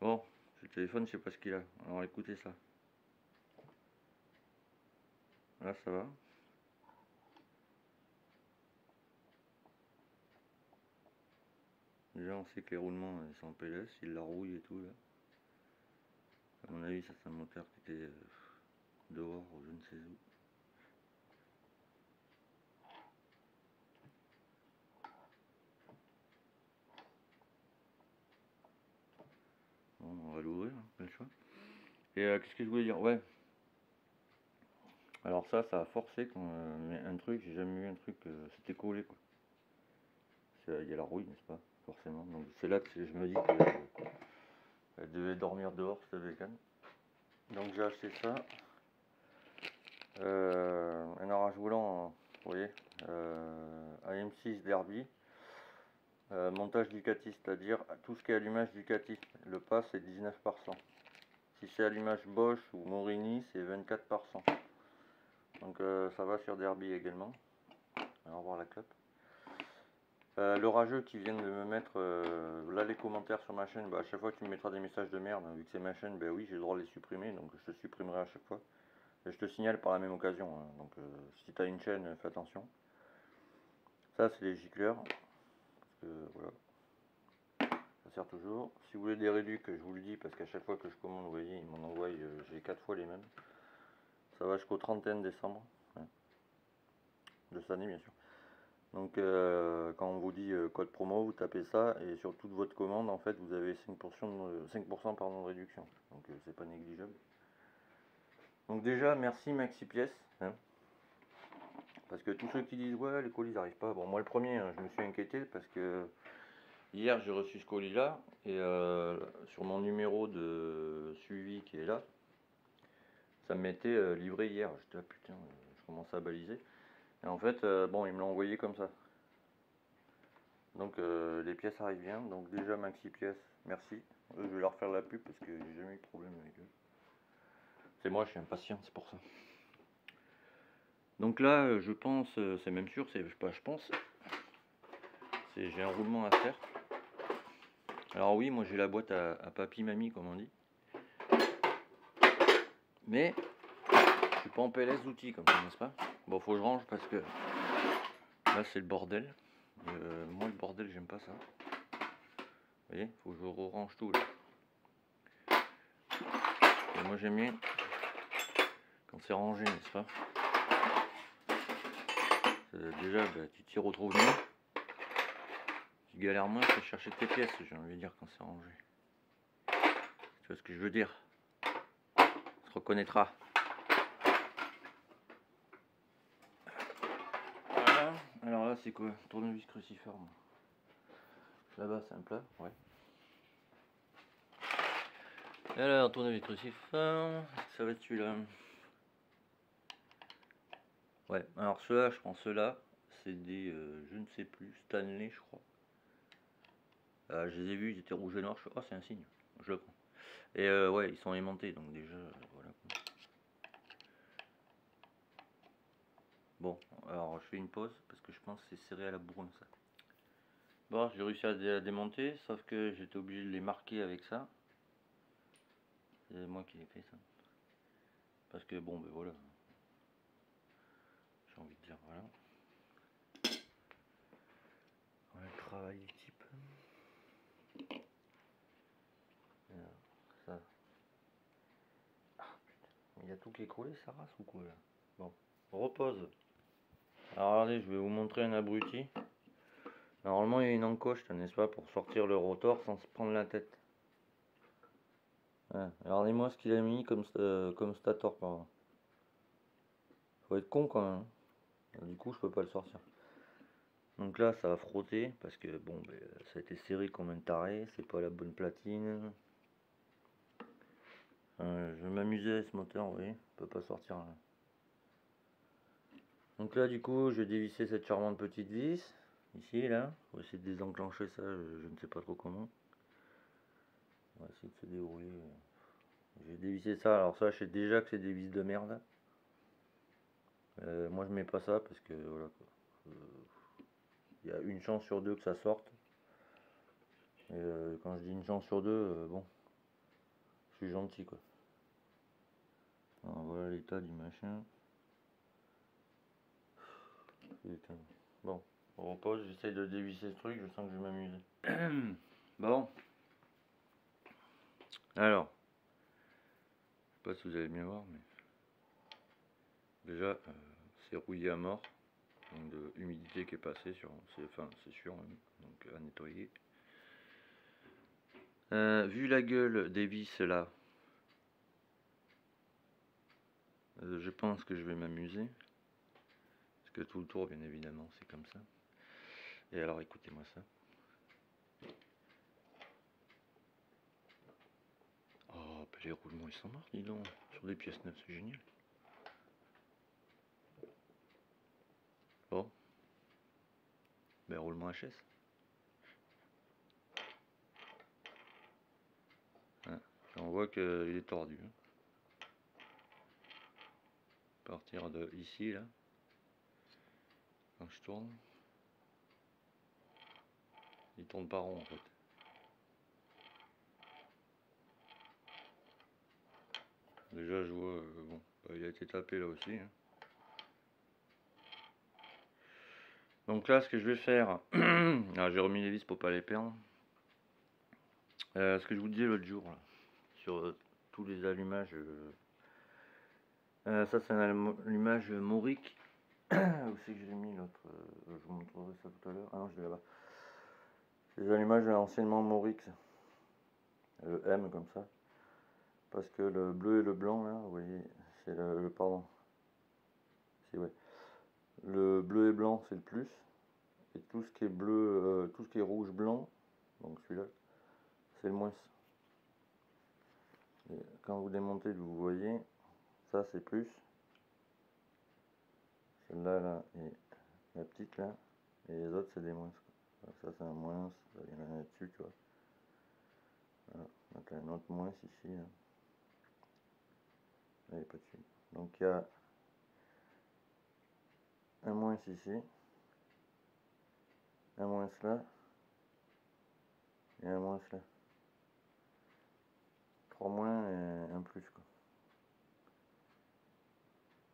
Bon, ce téléphone, je sais pas ce qu'il a. Alors écoutez ça. Là, ça va. Déjà, on sait que les roulements ils sont en PLS, il la rouille et tout là. À mon avis, ça c'est un moteur qui était dehors ou je ne sais où. Bon, on va l'ouvrir, hein, pas le choix. Et qu'est-ce que je voulais dire? Ouais. Alors ça a forcé quand mais un truc, j'ai jamais vu un truc, c'était collé quoi. Il y a la rouille, n'est-ce pas? Forcément. Donc c'est là que je me dis qu'elle devait dormir dehors cette bécane. Donc j'ai acheté ça. Un orage volant, vous voyez, AM6 Derby. Montage Ducati, c'est-à-dire tout ce qui est allumage Ducati. Le pas c'est 19%. Si c'est allumage Bosch ou Morini, c'est 24%. Donc ça va sur Derby également. Alors, voir la clope. Le rageux qui vient de me mettre là les commentaires sur ma chaîne, bah, à chaque fois tu me mettras des messages de merde, vu que c'est ma chaîne, bah oui j'ai le droit de les supprimer, donc je te supprimerai à chaque fois. Et je te signale par la même occasion, hein. Donc si tu as une chaîne, fais attention. Ça c'est les gicleurs, parce que voilà, ça sert toujours. Si vous voulez des réducs, je vous le dis, parce qu'à chaque fois que je commande, vous voyez, ils m'en envoient, j'ai 4 fois les mêmes. Ça va jusqu'au 31 décembre, hein, de cette année bien sûr. Donc quand on vous dit code promo, vous tapez ça et sur toute votre commande en fait vous avez 5% pardon, de réduction. Donc c'est pas négligeable. Donc déjà merci Maxi Pièces, hein, parce que tous ceux qui disent ouais les colis n'arrivent pas, bon moi le premier hein, je me suis inquiété parce que hier j'ai reçu ce colis là et sur mon numéro de suivi qui est là, ça me mettait livré hier. J'étais ah putain, je commençais à baliser. Et en fait bon ils me l'ont envoyé comme ça. Donc les pièces arrivent bien, donc déjà Maxi Pièces, merci. Eux, je vais leur faire la pub parce que j'ai jamais eu de problème avec eux. C'est moi, je suis impatient, c'est pour ça. Donc là, je pense, c'est même sûr, c'est pas je pense, j'ai un roulement à faire. Alors oui, moi j'ai la boîte à papy mamie comme on dit. Mais je suis pas en PLS d'outils comme ça, n'est-ce pas? Bon, faut que je range parce que là c'est le bordel. Moi le bordel, j'aime pas ça. Vous voyez, faut que je range tout là. Et moi j'aime bien quand c'est rangé, n'est-ce pas? Déjà, bah, tu t'y retrouves mieux. Tu galères moins que chercher tes pièces, j'ai envie de dire, quand c'est rangé. Tu vois ce que je veux dire? On se reconnaîtra. Voilà. Alors là, c'est quoi? Tournevis cruciforme. Là-bas, c'est un plat, ouais. Alors, tournevis cruciforme, ça va être celui-là. Ouais, alors ceux-là, je prends ceux-là. C'est des, je ne sais plus, Stanley, je crois. Je les ai vus, ils étaient rouges et noirs. Oh, c'est un signe, je le prends. Et ouais, ils sont aimantés, donc déjà, voilà. Bon, alors je fais une pause parce que je pense que c'est serré à la bourre ça. Bon, j'ai réussi à démonter, sauf que j'étais obligé de les marquer avec ça. C'est moi qui ai fait ça. Parce que bon, ben voilà. J'ai envie de dire, voilà. Voilà le travail du type. Alors, ça. Ah, putain. Il y a tout qui est collé, ça race ou quoi là? Bon, on repose. Alors regardez, je vais vous montrer un abruti. Normalement, il y a une encoche, n'est-ce pas, pour sortir le rotor sans se prendre la tête. Ouais. Regardez-moi ce qu'il a mis comme stator, pardon. Faut être con quand même. Du coup, je peux pas le sortir. Donc là, ça va frotter parce que bon, ben, ça a été serré comme un taré. C'est pas la bonne platine. Je vais m'amuser avec ce moteur, vous voyez. Peut pas sortir là. Donc là, du coup, je vais dévisser cette charmante petite vis. Ici, là. On va essayer de désenclencher ça. Je ne sais pas trop comment. On va essayer de se dérouler. Je vais dévisser ça. Alors ça, je sais déjà que c'est des vis de merde. Moi, je mets pas ça parce que voilà quoi. Il y a une chance sur deux que ça sorte. Et quand je dis une chance sur deux, bon, suis gentil quoi. Alors, voilà l'état du machin. Putain. Bon, on repose, j'essaye de dévisser ce truc, je sens que je vais m'amuser. Bon. Alors, je sais pas si vous allez bien voir, mais déjà c'est rouillé à mort, donc de humidité qui est passée sur, c'est sûr, hein, donc à nettoyer. Vu la gueule des vis là, je pense que je vais m'amuser, parce que tout le tour bien évidemment c'est comme ça. Et alors écoutez-moi ça. Oh, bah les roulements ils sont morts, dis donc, sur des pièces neuves, c'est génial. Bon, ben roulement HS. Hein. On voit qu'il est tordu. Hein. À partir de ici, là, quand je tourne, il tourne pas rond en fait. Déjà, je vois, bon, bah, il a été tapé là aussi. Hein. Donc là, ce que je vais faire, j'ai remis les vis pour pas les perdre. Ce que je vous disais l'autre jour, là, sur tous les allumages, ça c'est un allumage Mauric. Où c'est que je l'ai mis l'autre je vous montrerai ça tout à l'heure. Ah non, je l'ai là-bas. C'est des allumages anciennement Mauric. Le M comme ça. Parce que le bleu et le blanc, là, vous voyez, c'est pardon. C'est ouais. Le bleu et blanc, c'est le plus. Et tout ce qui est bleu, tout ce qui est rouge blanc, donc celui-là, c'est le moins. Et quand vous démontez, vous voyez, ça c'est plus. Celle-là, là, et la petite là, et les autres c'est des moins. Ça c'est un moins, il y en a là-dessus, tu vois. Voilà. Donc il y a un autre moins ici. Là. Là, il n'est pas dessus. Donc il y a un moins ici, un moins là, et un moins là. 3 moins et un plus quoi.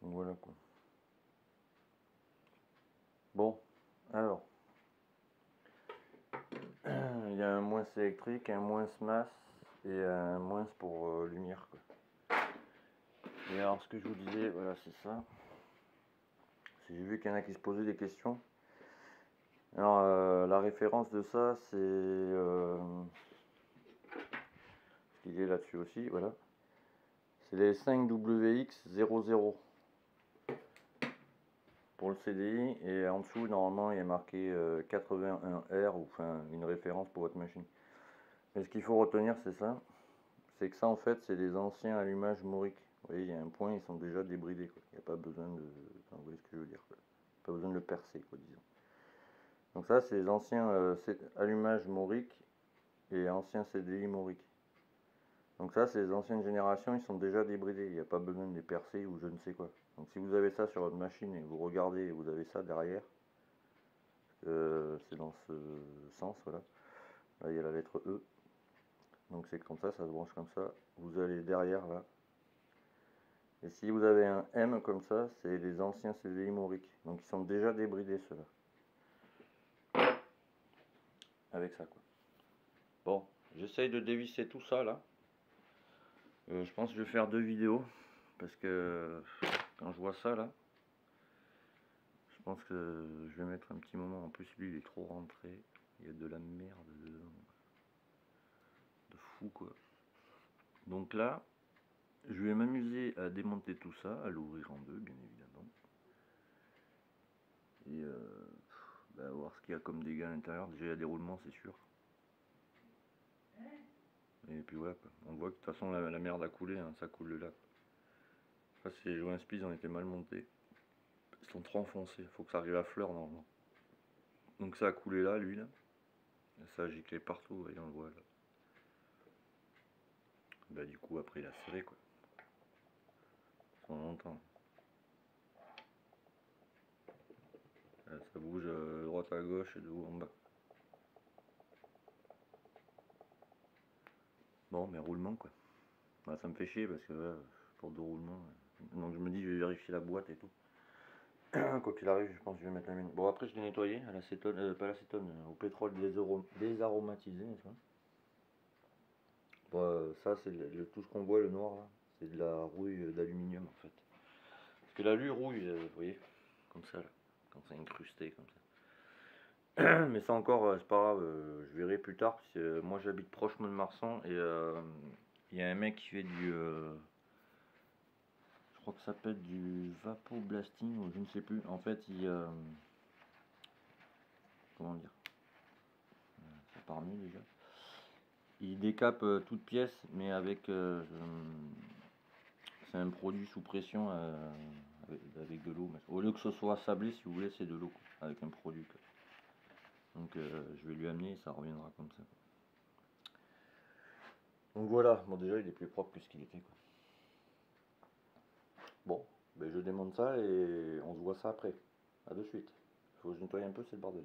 Donc voilà quoi. Bon, alors, il y a un moins électrique, un moins masse et un moins pour lumière quoi. Et alors ce que je vous disais, voilà c'est ça. J'ai vu qu'il y en a qui se posaient des questions. Alors la référence de ça c'est ce qu'il est là-dessus aussi, voilà. C'est les 5WX00 pour le CDI et en dessous normalement il y a marqué 81R ou enfin une référence pour votre machine. Mais ce qu'il faut retenir c'est ça, c'est que ça en fait c'est des anciens allumages Mauric. Vous voyez il y a un point, ils sont déjà débridés quoi. Il n'y a pas besoin de, enfin, vous voyez ce que je veux dire quoi. Pas besoin de le percer quoi disons. Donc ça c'est les anciens allumages Mauric et anciens CDI Mauric. Donc ça c'est les anciennes générations, ils sont déjà débridés, il n'y a pas besoin de les percer ou je ne sais quoi. Donc si vous avez ça sur votre machine et vous regardez et vous avez ça derrière, c'est dans ce sens, voilà. Là il y a la lettre E. Donc c'est comme ça se branche comme ça. Vous allez derrière là. Et si vous avez un M comme ça, c'est les anciens CDI Mauric. Donc ils sont déjà débridés ceux-là. Avec ça quoi. Bon, j'essaye de dévisser tout ça là. Je pense que je vais faire 2 vidéos. Parce que quand je vois ça là, je pense que je vais mettre un petit moment. En plus lui il est trop rentré. Il y a de la merde dedans. De fou quoi. Donc là, je vais m'amuser à démonter tout ça, à l'ouvrir en deux bien évidemment. Et bah, voir ce qu'il y a comme dégâts à l'intérieur. Déjà il y a des roulements c'est sûr. Et puis voilà quoi. On voit que de toute façon la merde a coulé, hein, ça coule là. Ça c'est les joints spies ont été mal montés. Ils sont trop enfoncés, il faut que ça arrive à fleur normalement. Donc ça a coulé là, lui là. Et ça a giclé partout, voyez, on le voit là. Bah du coup après il a serré quoi. On l'entend. Ça bouge droite à gauche et de haut en bas. Bon mais roulement quoi. Bah, ça me fait chier parce que pour deux roulements. Donc je me dis je vais vérifier la boîte et tout. Quoi qu'il arrive, je pense que je vais mettre la mienne. Bon, après je l'ai nettoyé à l'acétone, pas l'acétone, au pétrole désaromatisé, n'est-ce pas. Bon, ça c'est tout ce qu'on voit, le noir là, c'est de la rouille d'aluminium en fait. Parce que l'alu rouille, vous voyez, comme ça là, quand c'est incrusté comme ça. Mais ça encore, c'est pas grave, je verrai plus tard, parce que moi j'habite proche de Marsan et il y a un mec qui fait du... je crois que ça s'appelle du vapoblasting ou je ne sais plus. En fait, comment dire, ça part mieux déjà. Il décape toute pièce, mais avec... c'est un produit sous pression avec de l'eau. Au lieu que ce soit sablé, si vous voulez, c'est de l'eau avec un produit. Quoi. Donc je vais lui amener et ça reviendra comme ça. Donc voilà, bon déjà il est plus propre que ce qu'il était. Quoi. Bon, ben, je démonte ça et on se voit ça après. A de suite. Faut que je nettoie un peu, c'est le bordel.